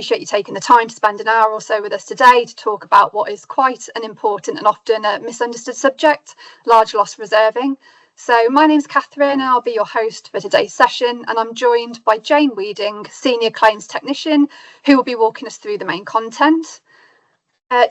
appreciate you taking the time to spend an hour or so with us today to talk about what is quite an important and often a misunderstood subject, large loss reserving. So my name's Catherine and I'll be your host for today's session, and I'm joined by Jane Weeding, Senior Claims Technician, who will be walking us through the main content.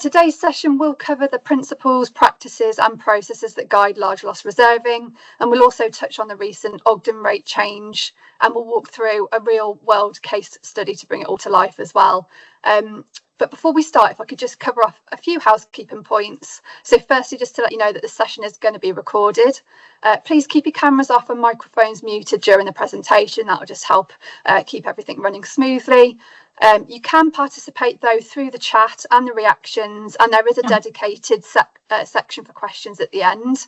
Today's session will cover the principles, practices and processes that guide large loss reserving, and we'll also touch on the recent Ogden rate change, and we'll walk through a real world case study to bring it all to life as well. But before we start, if I could just cover off a few housekeeping points. So firstly, just to let you know that the session is going to be recorded. Please keep your cameras off and microphones muted during the presentation. That will just help keep everything running smoothly. You can participate though through the chat and the reactions, and there is a dedicated section for questions at the end.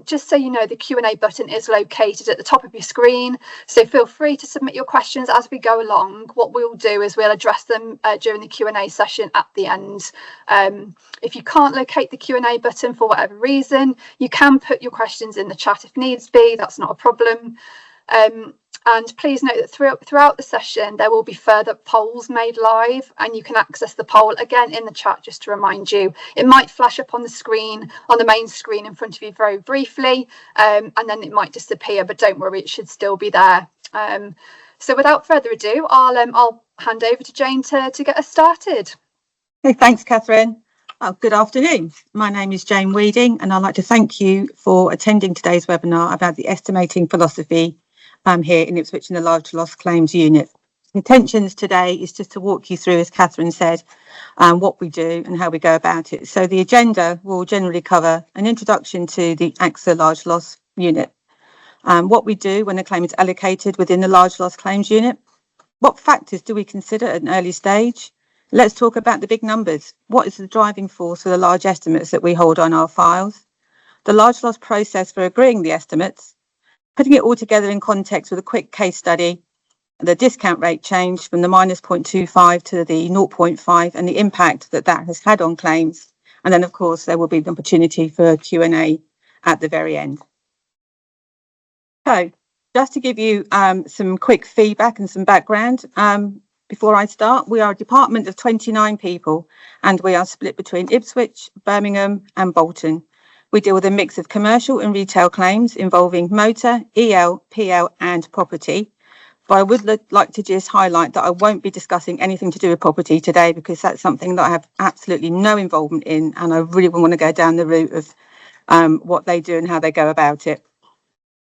Just so you know, the Q&A button is located at the top of your screen, so feel free to submit your questions as we go along. What we'll do is we'll address them during the Q&A session at the end. If you can't locate the Q&A button for whatever reason, you can put your questions in the chat if needs be. That's not a problem. And please note that throughout the session there will be further polls made live, and you can access the poll again in the chat. Just to remind you, it might flash up on the screen, on the main screen in front of you very briefly, and then it might disappear, but don't worry, it should still be there. So without further ado, I'll hand over to Jane to get us started. Hey, thanks Catherine. Good afternoon. My name is Jane Weeding and I'd like to thank you for attending today's webinar about the estimating philosophy here in Ipswich in the Large Loss Claims Unit. Intentions today is just to walk you through, as Catherine said, what we do and how we go about it. So the agenda will generally cover an introduction to the AXA Large Loss Unit, what we do when a claim is allocated within the Large Loss Claims Unit, what factors do we consider at an early stage. Let's talk about the big numbers. What is the driving force for the large estimates that we hold on our files? The large loss process for agreeing the estimates, putting it all together in context with a quick case study, the discount rate change from the -0.25 to the 0.5 and the impact that that has had on claims. And then, of course, there will be the opportunity for Q&A at the very end. So just to give you some quick feedback and some background, before I start, we are a department of 29 people and we are split between Ipswich, Birmingham and Bolton. We deal with a mix of commercial and retail claims involving motor, EL, PL and property. But I would like to just highlight that I won't be discussing anything to do with property today because that's something that I have absolutely no involvement in, and I really want to go down the route of what they do and how they go about it.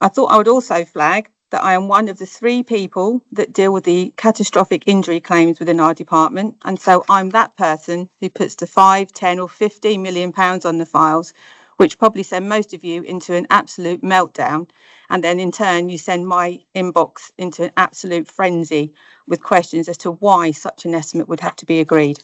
I thought I would also flag that I am one of the 3 people that deal with the catastrophic injury claims within our department, and so I'm that person who puts the 5, 10 or 15 million pounds on the files, which probably send most of you into an absolute meltdown. And then in turn, you send my inbox into an absolute frenzy with questions as to why such an estimate would have to be agreed.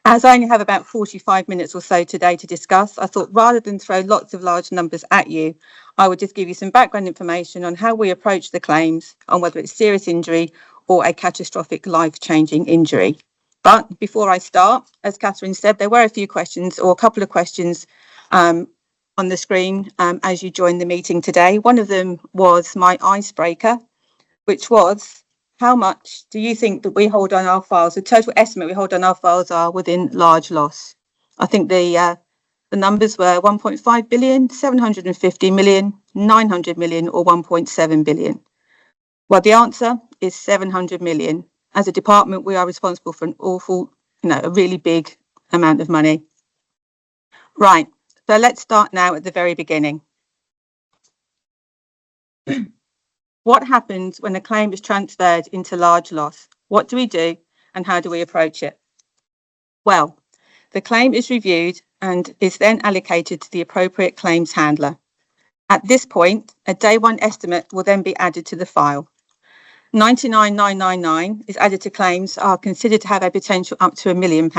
As I only have about 45 minutes or so today to discuss, I thought rather than throw lots of large numbers at you, I would just give you some background information on how we approach the claims, on whether it's serious injury or a catastrophic life-changing injury. But before I start, as Catherine said, there were a few questions or a couple of questions on the screen as you joined the meeting today. One of them was my icebreaker, which was, how much do you think that we hold on our files, the total estimate we hold on our files are within large loss? I think the numbers were 1.5 billion, 750 million, 900 million or 1.7 billion. Well, the answer is 700 million. As a department, we are responsible for an awful, a really big amount of money. Right, so let's start now at the very beginning. What happens when a claim is transferred into large loss? What do we do and how do we approach it? Well, the claim is reviewed and is then allocated to the appropriate claims handler. At this point, a day 1 estimate will then be added to the file. 99,999 is added to claims are considered to have a potential up to £1 million,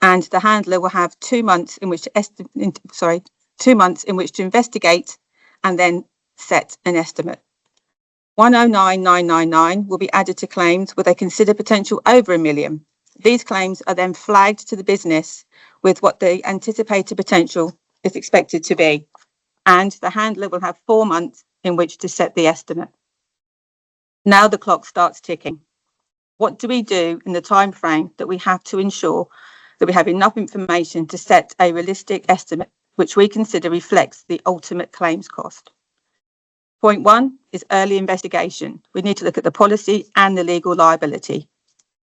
and the handler will have 2 months in which to 2 months in which to investigate and then set an estimate. 109,999 will be added to claims where they consider potential over £1 million. These claims are then flagged to the business with what the anticipated potential is expected to be, and the handler will have 4 months in which to set the estimate. Now the clock starts ticking. What do we do in the time frame that we have to ensure that we have enough information to set a realistic estimate which we consider reflects the ultimate claims cost? Point one is early investigation. We need to look at the policy and the legal liability.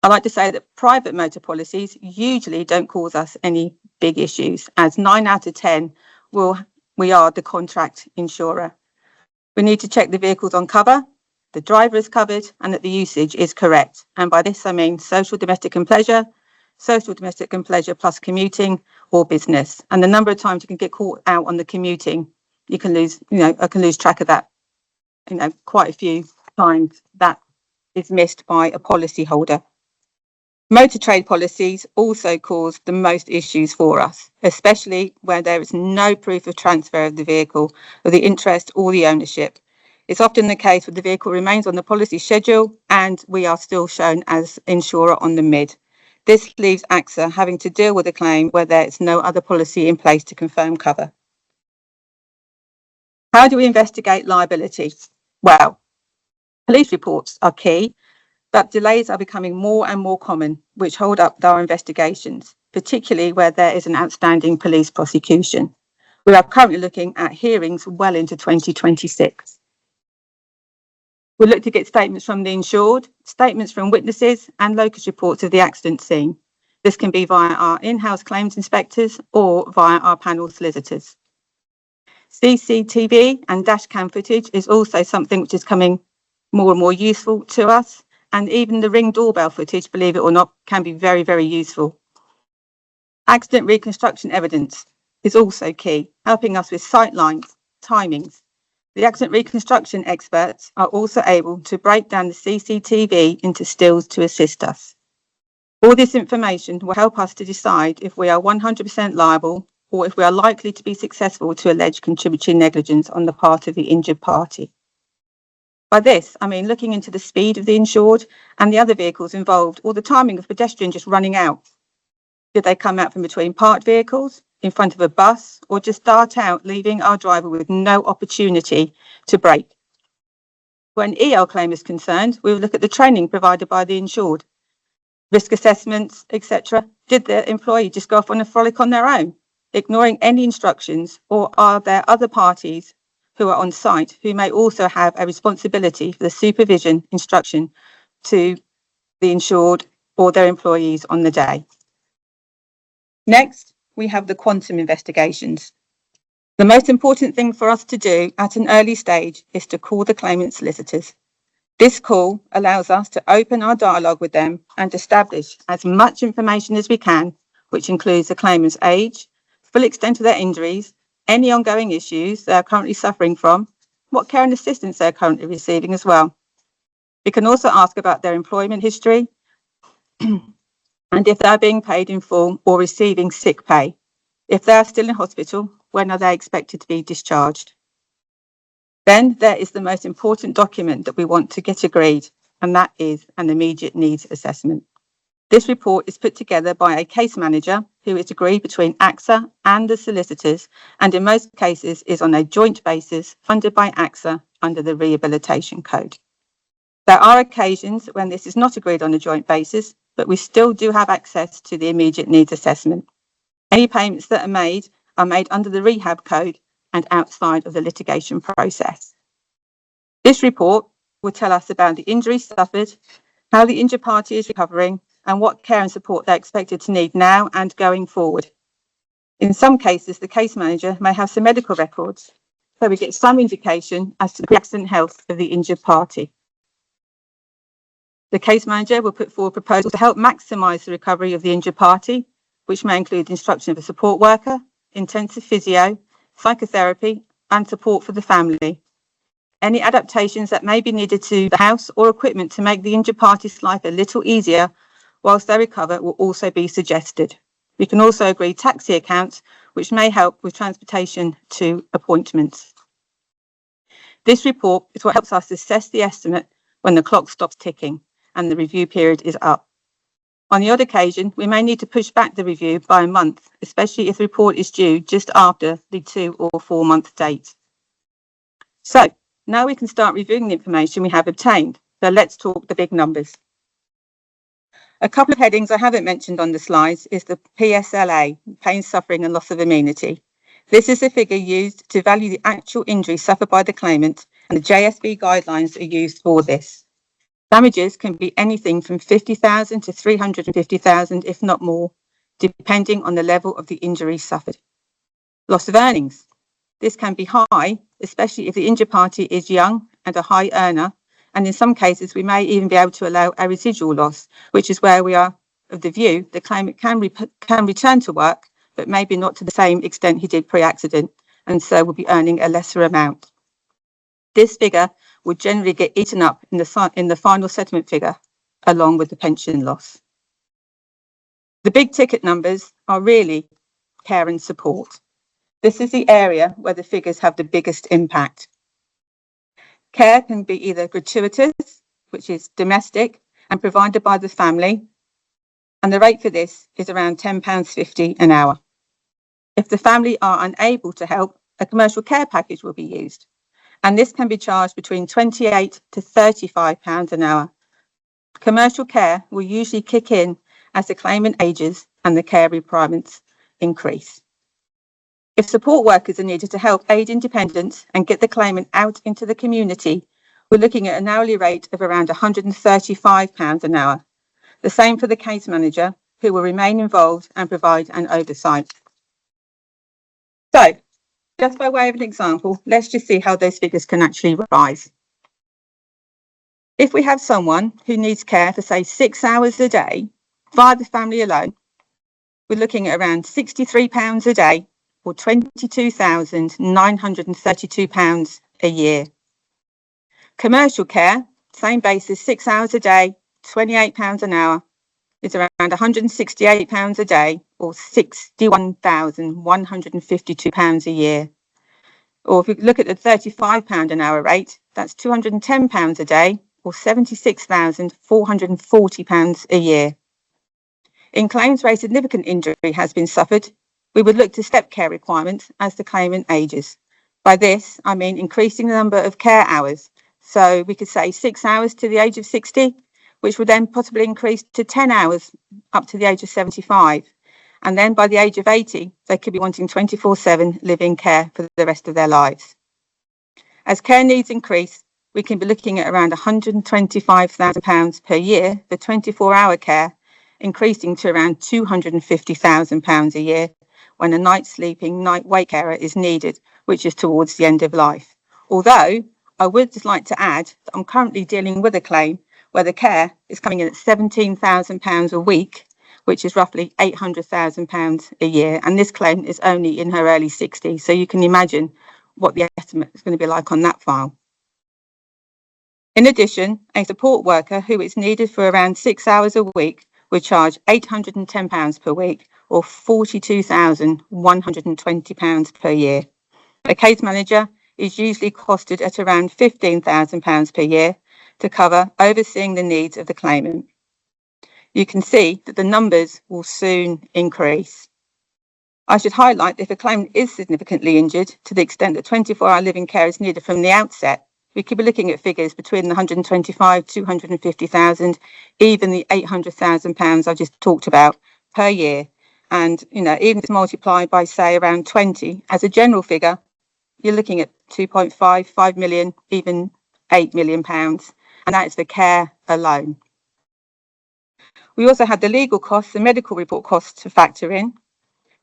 I like to say that private motor policies usually don't cause us any big issues, as 9 out of 10 we are the contract insurer. We need to check the vehicles on cover, the driver is covered, and that the usage is correct. And by this I mean social, domestic and pleasure plus commuting or business. And the number of times you can get caught out on the commuting, you can lose, I can lose track of that. Quite a few times that is missed by a policy holder. Motor trade policies also cause the most issues for us, especially where there is no proof of transfer of the vehicle, of the interest or the ownership. It's often the case where the vehicle remains on the policy schedule and we are still shown as insurer on the mid. This leaves AXA having to deal with a claim where there is no other policy in place to confirm cover. How do we investigate liability? Well, police reports are key, but delays are becoming more and more common, which hold up our investigations, particularly where there is an outstanding police prosecution. We are currently looking at hearings well into 2026. We look to get statements from the insured, statements from witnesses, and locus reports of the accident scene. This can be via our in-house claims inspectors or via our panel solicitors. CCTV and dash cam footage is also something which is coming more and more useful to us. And even the Ring doorbell footage, believe it or not, can be very, very useful. Accident reconstruction evidence is also key, helping us with sight lines, timings. The accident reconstruction experts are also able to break down the CCTV into stills to assist us. All this information will help us to decide if we are 100% liable or if we are likely to be successful to allege contributory negligence on the part of the injured party. By this, I mean looking into the speed of the insured and the other vehicles involved, or the timing of pedestrian just running out. Did they come out from between parked vehicles, in front of a bus, or just dart out, leaving our driver with no opportunity to brake? When EL claim is concerned, we will look at the training provided by the insured, risk assessments, etc. Did the employee just go off on a frolic on their own, ignoring any instructions, or are there other parties who are on site who may also have a responsibility for the supervision instruction to the insured or their employees on the day? Next, we have the quantum investigations. The most important thing for us to do at an early stage is to call the claimant solicitors. This call allows us to open our dialogue with them and establish as much information as we can, which includes the claimant's age, full extent of their injuries, any ongoing issues they are currently suffering from, what care and assistance they are currently receiving as well. We can also ask about their employment history and if they are being paid in full or receiving sick pay. If they are still in hospital, when are they expected to be discharged? Then there is the most important document that we want to get agreed, and that is an immediate needs assessment. This report is put together by a case manager who is agreed between AXA and the solicitors, and in most cases is on a joint basis funded by AXA under the Rehabilitation Code. There are occasions when this is not agreed on a joint basis, but we still do have access to the immediate needs assessment. Any payments that are made under the Rehab Code and outside of the litigation process. This report will tell us about the injuries suffered, how the injured party is recovering, and what care and support they're expected to need now and going forward. In some cases, the case manager may have some medical records, so we get some indication as to the accident health of the injured party. The case manager will put forward proposals to help maximise the recovery of the injured party, which may include the instruction of a support worker, intensive physio, psychotherapy, and support for the family. Any adaptations that may be needed to the house or equipment to make the injured party's life a little easier whilst they recover will also be suggested. We can also agree taxi accounts, which may help with transportation to appointments. This report is what helps us assess the estimate when the clock stops ticking and the review period is up. On the odd occasion, we may need to push back the review by a month, especially if the report is due just after the 2 or 4 month date. So now we can start reviewing the information we have obtained. So let's talk the big numbers. A couple of headings I haven't mentioned on the slides is the PSLA, pain, suffering and loss of amenity. This is a figure used to value the actual injury suffered by the claimant, and the JSB guidelines are used for this. Damages can be anything from 50,000 to 350,000, if not more, depending on the level of the injury suffered. Loss of earnings. This can be high, especially if the injured party is young and a high earner, and in some cases we may even be able to allow a residual loss, which is where we are of the view the claimant can return to work, but maybe not to the same extent he did pre-accident, and so will be earning a lesser amount. This figure would generally get eaten up in the final settlement figure, along with the pension loss. The big ticket numbers are really care and support. This is the area where the figures have the biggest impact. Care can be either gratuitous, which is domestic and provided by the family, and the rate for this is around £10.50 an hour. If the family are unable to help, a commercial care package will be used, and this can be charged between £28 to £35 an hour. Commercial care will usually kick in as the claimant ages and the care requirements increase. If support workers are needed to help aid independence and get the claimant out into the community, we're looking at an hourly rate of around £135 an hour. The same for the case manager, who will remain involved and provide an oversight. So, just by way of an example, let's just see how those figures can actually rise. If we have someone who needs care for, say, 6 hours a day via the family alone, we're looking at around £63 a day, or £22,932 a year. Commercial care, same basis, 6 hours a day, £28 an hour, is around £168 a day, or £61,152 a year. Or if we look at the £35 an hour rate, that's £210 a day, or £76,440 a year. In claims where a significant injury has been suffered, we would look to step care requirements as the claimant ages. By this, I mean increasing the number of care hours. So we could say 6 hours to the age of 60, which would then possibly increase to 10 hours up to the age of 75. And then by the age of 80, they could be wanting 24/7 live-in care for the rest of their lives. As care needs increase, we can be looking at around £125,000 per year for 24-hour care, increasing to around £250,000 a year when a night sleeping, night wake carer is needed, which is towards the end of life. Although I would just like to add that I'm currently dealing with a claim where the care is coming in at £17,000 a week, which is roughly £800,000 a year. And this claim is only in her early 60s. So you can imagine what the estimate is going to be like on that file. In addition, a support worker who is needed for around 6 hours a week would charge £810 per week, or £42,120 per year. A case manager is usually costed at around £15,000 per year to cover overseeing the needs of the claimant. You can see that the numbers will soon increase. I should highlight that if a claimant is significantly injured to the extent that 24-hour living care is needed from the outset, we could be looking at figures between the 125, 250,000, even the £800,000 I just talked about per year. And, even if it's multiplied by, say, around 20, as a general figure, you're looking at 2.5, 5 million, even £8 million. And that is for care alone. We also have the legal costs and medical report costs to factor in.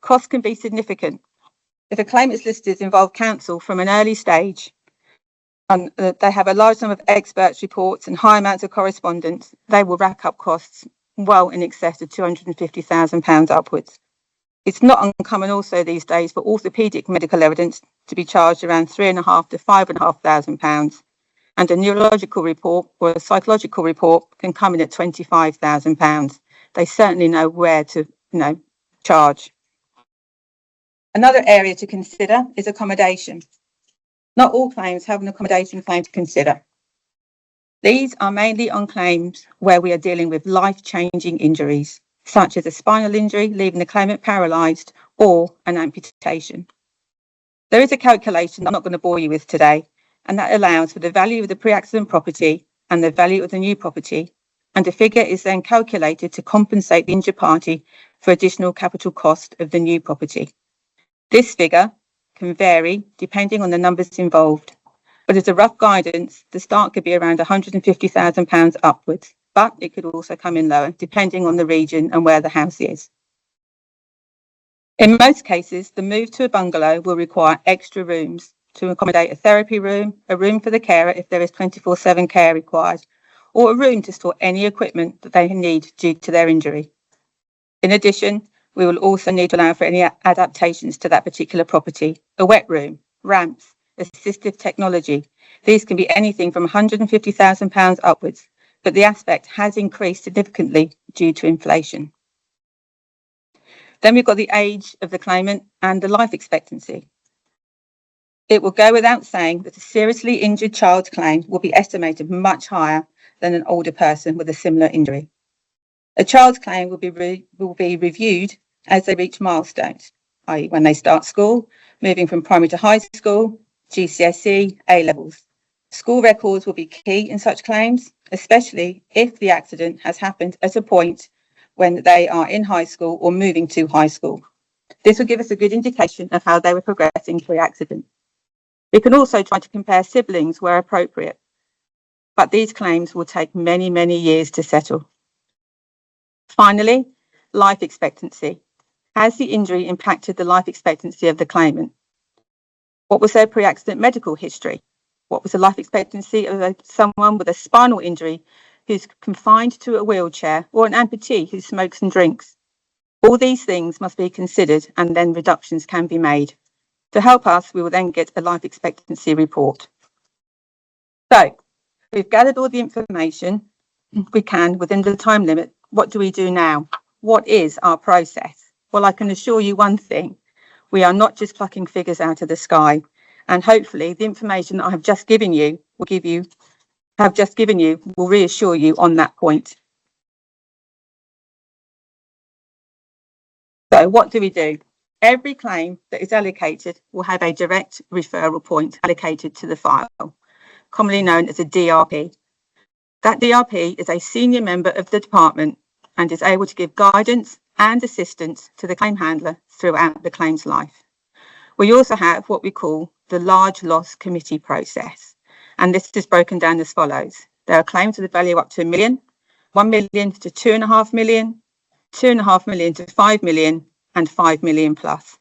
Costs can be significant. If a claimant's listers involve counsel from an early stage, and they have a large number of experts' reports and high amounts of correspondence, they will rack up costs well in excess of £250,000 upwards. It's not uncommon also these days for orthopaedic medical evidence to be charged around £3,500 to £5,500, and a neurological report or a psychological report can come in at £25,000. They certainly know where to, charge. Another area to consider is accommodation. Not all claims have an accommodation claim to consider. These are mainly on claims where we are dealing with life-changing injuries, such as a spinal injury leaving the claimant paralysed or an amputation. There is a calculation I'm not going to bore you with today, and that allows for the value of the pre-accident property and the value of the new property, and a figure is then calculated to compensate the injured party for additional capital cost of the new property. This figure can vary depending on the numbers involved, but as a rough guidance, the start could be around £150,000 upwards, but it could also come in lower depending on the region and where the house is. In most cases, the move to a bungalow will require extra rooms to accommodate a therapy room, a room for the carer if there is 24/7 care required, or a room to store any equipment that they need due to their injury. In addition, we will also need to allow for any adaptations to that particular property, a wet room, ramps, assistive technology. These can be anything from £150,000 upwards, but the aspect has increased significantly due to inflation. Then we've got the age of the claimant and the life expectancy. It will go without saying that a seriously injured child's claim will be estimated much higher than an older person with a similar injury. A child's claim will be reviewed as they reach milestones, i.e. when they start school, moving from primary to high school, GCSE, A-levels. School records will be key in such claims, especially if the accident has happened at a point when they are in high school or moving to high school. This will give us a good indication of how they were progressing pre-accident. We can also try to compare siblings where appropriate, but these claims will take many, many years to settle. Finally, life expectancy. Has the injury impacted the life expectancy of the claimant? What was their pre-accident medical history? What was the life expectancy of someone with a spinal injury who's confined to a wheelchair, or an amputee who smokes and drinks? All these things must be considered, and then reductions can be made. To help us, we will then get a life expectancy report. So, we've gathered all the information we can within the time limit. What do we do now? What is our process? Well, I can assure you one thing. We are not just plucking figures out of the sky. And hopefully the information that I have just given you will reassure you on that point. So what do we do? Every claim that is allocated will have a direct referral point allocated to the file, commonly known as a DRP. That DRP is a senior member of the department and is able to give guidance and assistance to the claim handler throughout the claim's life. We also have what we call the large loss committee process, and this is broken down as follows. There are claims with a value up to £1 million, £1 million to £2.5 million, £2.5 million to £5 million, and £5 million plus.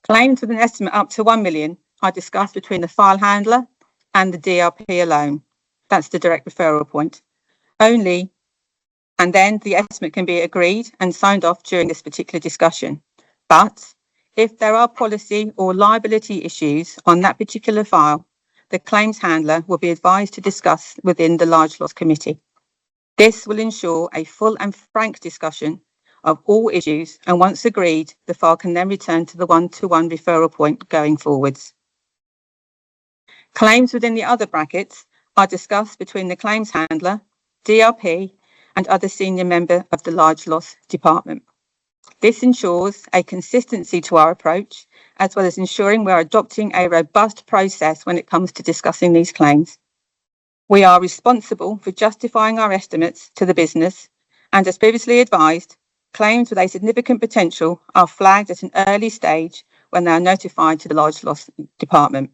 Claims with an estimate up to £1 million are discussed between the file handler and the DRP alone. That's the direct referral point. Only, and then the estimate can be agreed and signed off during this particular discussion. But if there are policy or liability issues on that particular file, the claims handler will be advised to discuss within the large loss committee. This will ensure a full and frank discussion of all issues, and once agreed, the file can then return to the one-to-one referral point going forwards. Claims within the other brackets are discussed between the claims handler, DRP, and other senior member of the large loss department. This ensures a consistency to our approach, as well as ensuring we are adopting a robust process when it comes to discussing these claims. We are responsible for justifying our estimates to the business, and as previously advised, claims with a significant potential are flagged at an early stage when they are notified to the large loss department.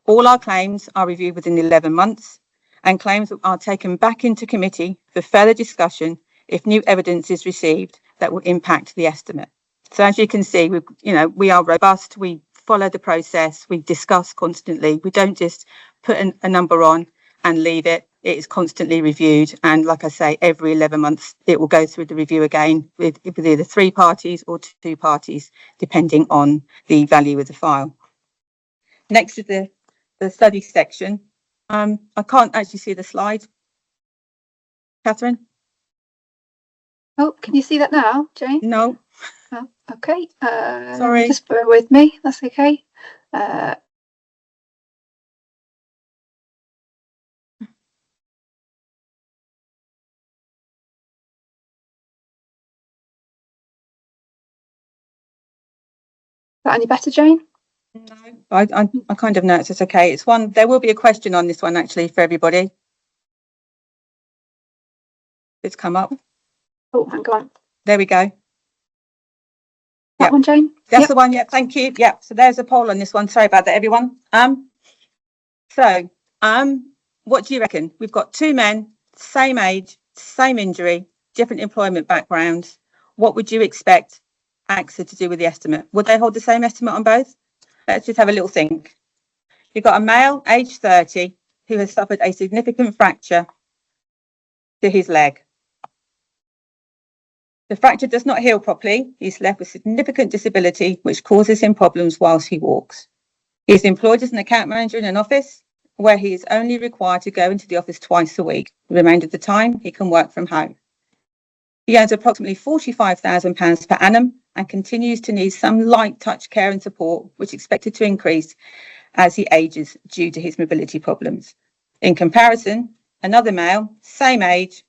All our claims are reviewed within 11 months, and claims are taken back into committee for further discussion if new evidence is received that will impact the estimate. So as you can see, we are robust, we follow the process, we discuss constantly. We don't just put a number on and leave it. It is constantly reviewed, and like I say, every 11 months it will go through the review again with either 3 parties or 2 parties, depending on the value of the file. Next is the study section. I can't actually see the slide. Catherine? Oh, can you see that now, Jane? No. Oh, okay. Sorry. Just bear with me. That's okay. Is that any better, Jane? No, I kind of know it's okay. There will be a question on this one actually for everybody. It's come up. Oh, hang on. There we go. That one, Jane? That's the one. Yeah, thank you. Yeah, so there's a poll on this one. Sorry about that, everyone. What do you reckon? We've got two men, same age, same injury, different employment backgrounds. What would you expect AXA to do with the estimate? Would they hold the same estimate on both? Let's just have a little think. You've got a male, aged 30, who has suffered a significant fracture to his leg. The fracture does not heal properly. He's left with significant disability, which causes him problems whilst he walks. He is employed as an account manager in an office where he is only required to go into the office twice a week. The remainder of the time, he can work from home. He earns approximately £45,000 per annum and continues to need some light touch care and support, which is expected to increase as he ages due to his mobility problems. In comparison, another male, same age,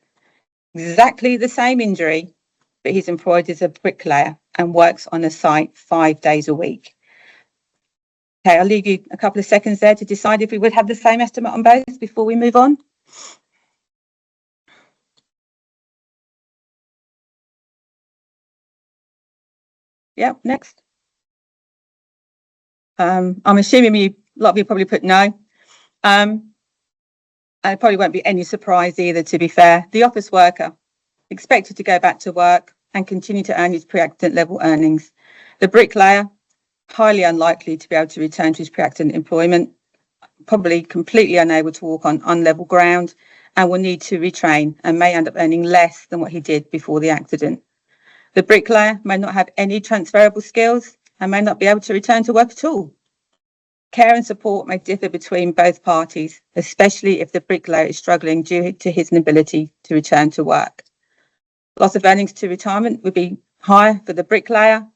exactly the same injury, but he's employed as a bricklayer and works on a site 5 days a week. Okay, I'll leave you a couple of seconds there to decide if we would have the same estimate on both before we move on. Yep, next. I'm assuming a lot of you probably put no. And it probably won't be any surprise either, to be fair. The office worker expected to go back to work and continue to earn his pre-accident level earnings. The bricklayer, highly unlikely to be able to return to his pre-accident employment, probably completely unable to walk on unlevel ground and will need to retrain and may end up earning less than what he did before the accident. The bricklayer may not have any transferable skills and may not be able to return to work at all. Care and support may differ between both parties, especially if the bricklayer is struggling due to his inability to return to work. Loss of earnings to retirement would be higher for the bricklayer,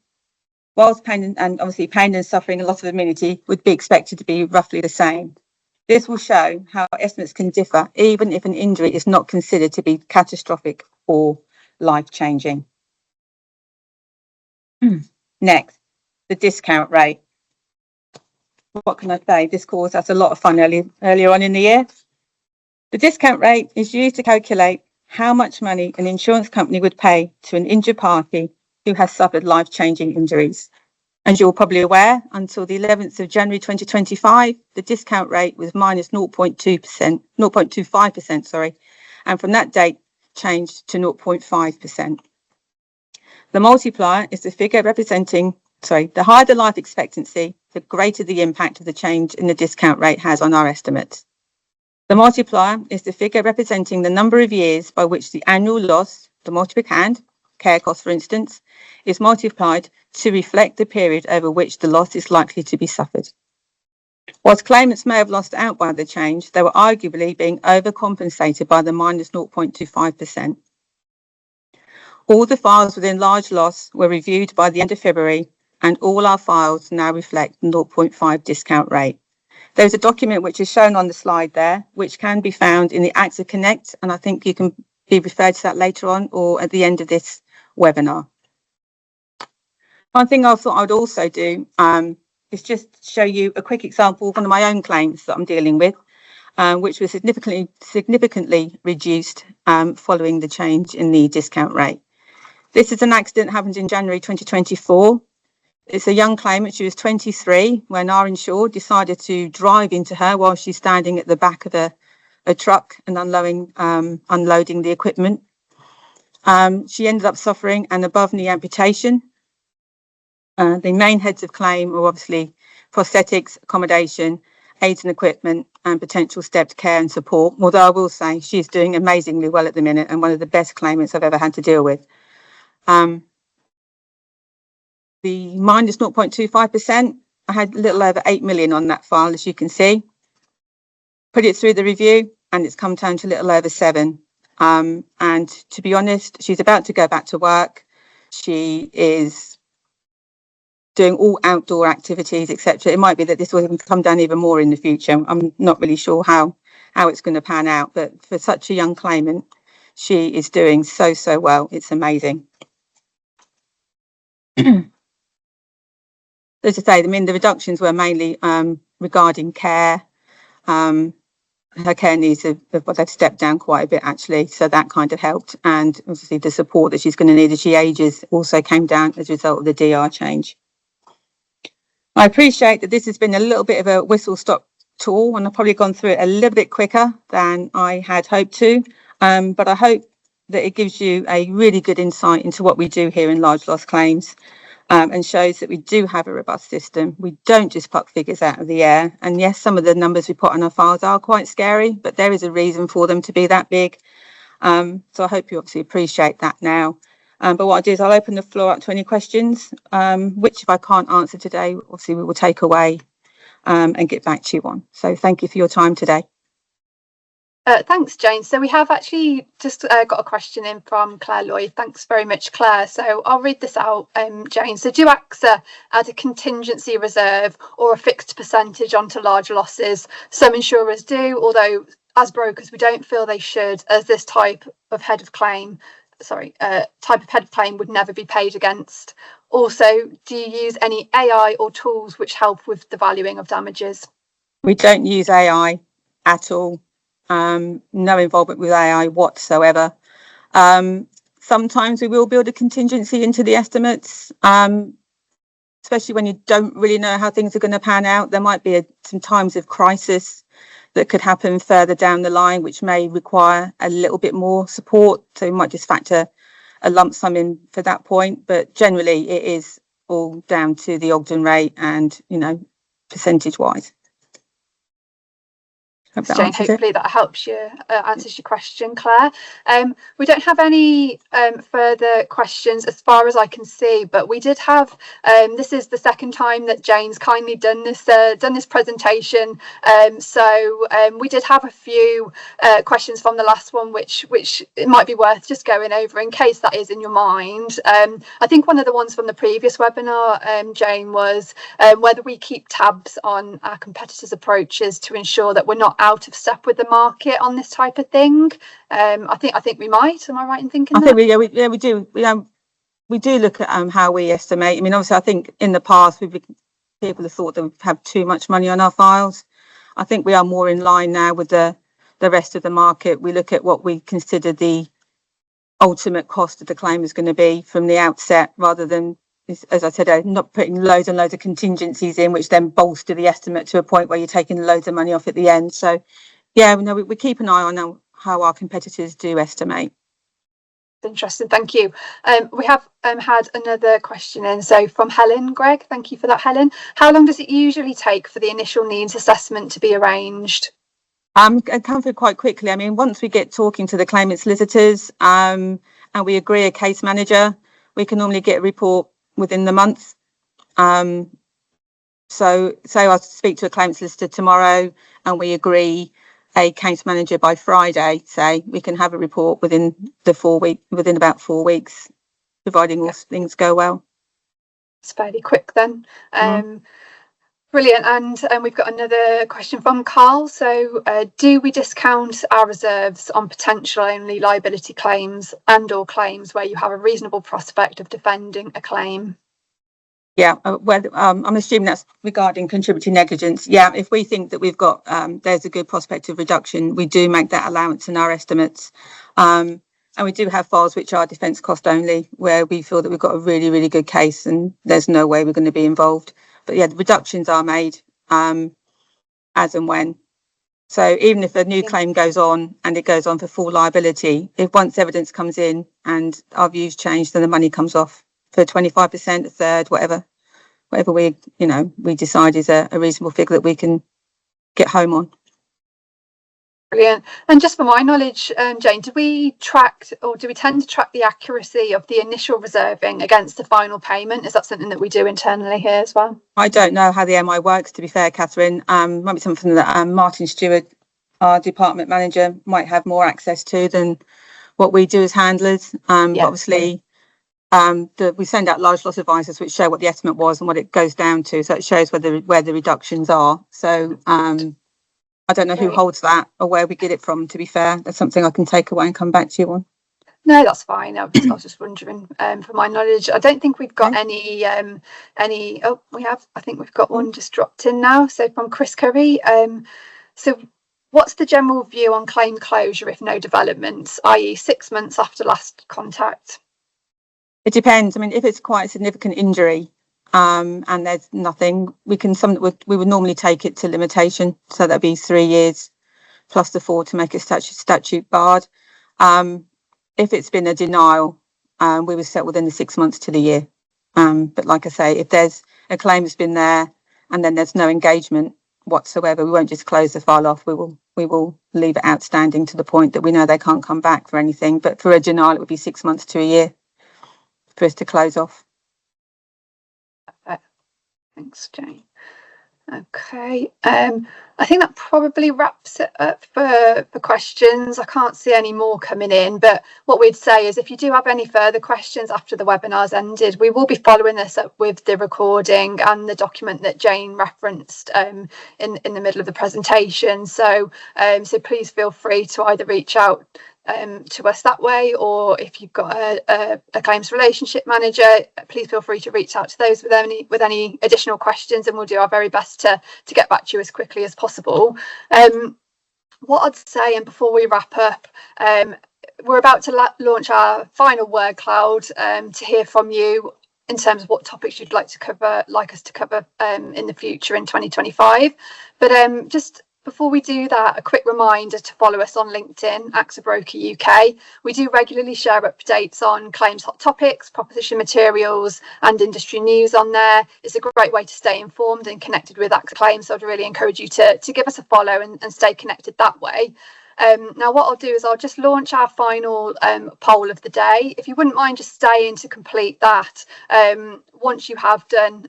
whilst pain and suffering and loss of immunity would be expected to be roughly the same. This will show how estimates can differ even if an injury is not considered to be catastrophic or life-changing. Next, the discount rate. What can I say? This caused us a lot of fun earlier on in the year. The discount rate is used to calculate how much money an insurance company would pay to an injured party who has suffered life-changing injuries. As you're probably aware, until the 11th of January 2025, the discount rate was minus 0.25%, and from that date changed to 0.5%. The multiplier is the figure representing, the higher the life expectancy, the greater the impact of the change in the discount rate has on our estimates. The multiplier is the figure representing the number of years by which the annual loss, the multiplicand, care cost for instance, is multiplied to reflect the period over which the loss is likely to be suffered. Whilst claimants may have lost out by the change, they were arguably being overcompensated by the minus 0.25%. All the files within large loss were reviewed by the end of February, and all our files now reflect 0.5 discount rate. There's a document which is shown on the slide there, which can be found in the AXA Connect, and I think you can be referred to that later on or at the end of this webinar. One thing I thought I would also do is just show you a quick example of one of my own claims that I'm dealing with, which was significantly reduced following the change in the discount rate. This is an accident that happened in January 2024. It's a young claimant. She was 23 when our insured decided to drive into her while she's standing at the back of a truck and unloading the equipment. She ended up suffering an above-knee amputation. The main heads of claim were obviously prosthetics, accommodation, aids and equipment, and potential stepped care and support. Although I will say she's doing amazingly well at the minute and one of the best claimants I've ever had to deal with. The minus 0.25%, I had a little over 8 million on that file, as you can see. Put it through the review and it's come down to a little over 7. And to be honest, she's about to go back to work. She is doing all outdoor activities, etc. It might be that this will come down even more in the future. I'm not really sure how it's going to pan out, but for such a young claimant, she is doing so well. It's amazing. As I say, the reductions were mainly regarding care, her care needs they've stepped down quite a bit actually, so that kind of helped. And obviously the support that she's going to need as she ages also came down as a result of the DR change. I appreciate that this has been a little bit of a whistle-stop tour, and I've probably gone through it a little bit quicker than I had hoped to, but I hope that it gives you a really good insight into what we do here in large loss claims, and shows that we do have a robust system. We don't just pluck figures out of the air. And yes, some of the numbers we put on our files are quite scary, but there is a reason for them to be that big. So I hope you obviously appreciate that now. But what I'll do is I'll open the floor up to any questions, which if I can't answer today, obviously we will take away and get back to you on. So thank you for your time today. Thanks, Jane. So we have actually just got a question in from Claire Lloyd. Thanks very much, Claire. So I'll read this out, Jane. So do AXA add a contingency reserve or a fixed percentage onto large losses? Some insurers do, although as brokers, we don't feel they should, as this type of head of claim would never be paid against. Also, do you use any AI or tools which help with the valuing of damages? We don't use AI at all. No involvement with AI whatsoever. Sometimes we will build a contingency into the estimates, especially when you don't really know how things are going to pan out. There might be some times of crisis that could happen further down the line, which may require a little bit more support. So we might just factor a lump sum in for that point. But generally, it is all down to the Ogden rate and, percentage wise. Jane, hopefully that helps you, answers your question, Claire. We don't have any further questions as far as I can see, but we did have, this is the second time that Jane's kindly done this presentation. So we did have a few questions from the last one, which it might be worth just going over in case that is in your mind. I think one of the ones from the previous webinar, Jane, was whether we keep tabs on our competitors' approaches to ensure that we're not out of step with the market on this type of thing. I think we might. Am I right in thinking that? We do. We do look at how we estimate. I mean, obviously, I think in the past people have thought that we have too much money on our files. I think we are more in line now with the rest of the market. We look at what we consider the ultimate cost of the claim is going to be from the outset, rather than, as I said, not putting loads and loads of contingencies in, which then bolster the estimate to a point where you're taking loads of money off at the end. So, yeah, we keep an eye on how our competitors do estimate. Interesting, thank you. We have had another question in, so from Helen. Greg, thank you for that, Helen. How long does it usually take for the initial needs assessment to be arranged? It comes through quite quickly. I mean, once we get talking to the claimant solicitors and we agree a case manager, we can normally get a report within the month. So I'll speak to a claimant solicitor tomorrow and we agree a case manager by Friday, say we can have a report within about 4 weeks, providing all things go well. It's fairly quick then. Brilliant. And we've got another question from Carl. So do we discount our reserves on potential only liability claims and or claims where you have a reasonable prospect of defending a claim? Yeah, I'm assuming that's regarding contributing negligence. Yeah, if we think that we've got there's a good prospect of reduction, we do make that allowance in our estimates. And we do have files which are defence cost only, where we feel that we've got a really, really good case and there's no way we're going to be involved. But yeah, the reductions are made as and when. So even if a new claim goes on and it goes on for full liability, if once evidence comes in and our views change, then the money comes off for 25%, a third, whatever we decide is a reasonable figure that we can get home on. Brilliant. And just for my knowledge, Jane, do we tend to track the accuracy of the initial reserving against the final payment? Is that something that we do internally here as well? I don't know how the MI works, to be fair, Catherine. Might be something that Martin Stewart, our department manager, might have more access to than what we do as handlers. Obviously, we send out large loss advisors which show what the estimate was and what it goes down to, so it shows where the reductions are. So I don't know who holds that or where we get it from, to be fair. That's something I can take away and come back to you on. No, that's fine. I was just wondering, for my knowledge. I don't think we've got any we have. I think we've got one just dropped in now. So from Chris Curry. So What's the general view on claim closure if no developments, i.e. 6 months after last contact? It depends. I mean, if it's quite a significant injury, and there's nothing, we would normally take it to limitation. So that'd be 3 years plus the 4 to make it statute barred. If it's been a denial, we would settle within the 6 months to the year. But like I say, if there's a claim that's been there and then there's no engagement whatsoever, we won't just close the file off. We will leave it outstanding to the point that we know they can't come back for anything. But for a denial, it would be 6 months to a year for us to close off. Thanks, Jane. Okay, I think that probably wraps it up for questions. I can't see any more coming in, but what we'd say is if you do have any further questions after the webinar's ended, we will be following this up with the recording and the document that Jane referenced in the middle of the presentation. So please feel free to either reach out to us that way, or if you've got a claims relationship manager, please feel free to reach out to those with any additional questions, and we'll do our very best to get back to you as quickly as possible. What I'd say, and before we wrap up, we're about to launch our final word cloud to hear from you in terms of what topics you'd like us to cover in the future in 2025. But just before we do that, a quick reminder to follow us on LinkedIn, AXA Broker UK. We do regularly share updates on claims hot topics, proposition materials and industry news on there. It's a great way to stay informed and connected with AXA Claims, so I'd really encourage you to give us a follow and stay connected that way. Now what I'll do is I'll just launch our final poll of the day. If you wouldn't mind just staying to complete that. Once you have done,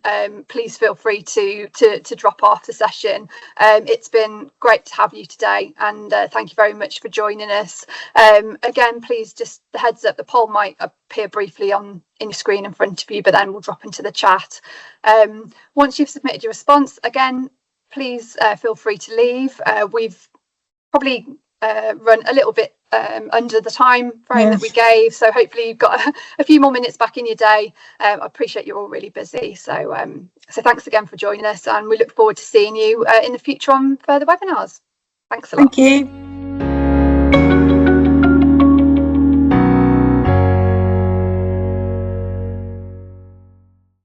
please feel free to drop off the session. It's been great to have you today, and thank you very much for joining us. Again, please just the heads up, the poll might appear briefly in your screen in front of you, but then we'll drop into the chat. Once you've submitted your response, again, please feel free to leave. We've probably run a little bit under the time frame that we gave, so hopefully you've got a few more minutes back in your day. I appreciate you're all really busy, so thanks again for joining us, and we look forward to seeing you in the future on further webinars. Thanks a lot. Thank you.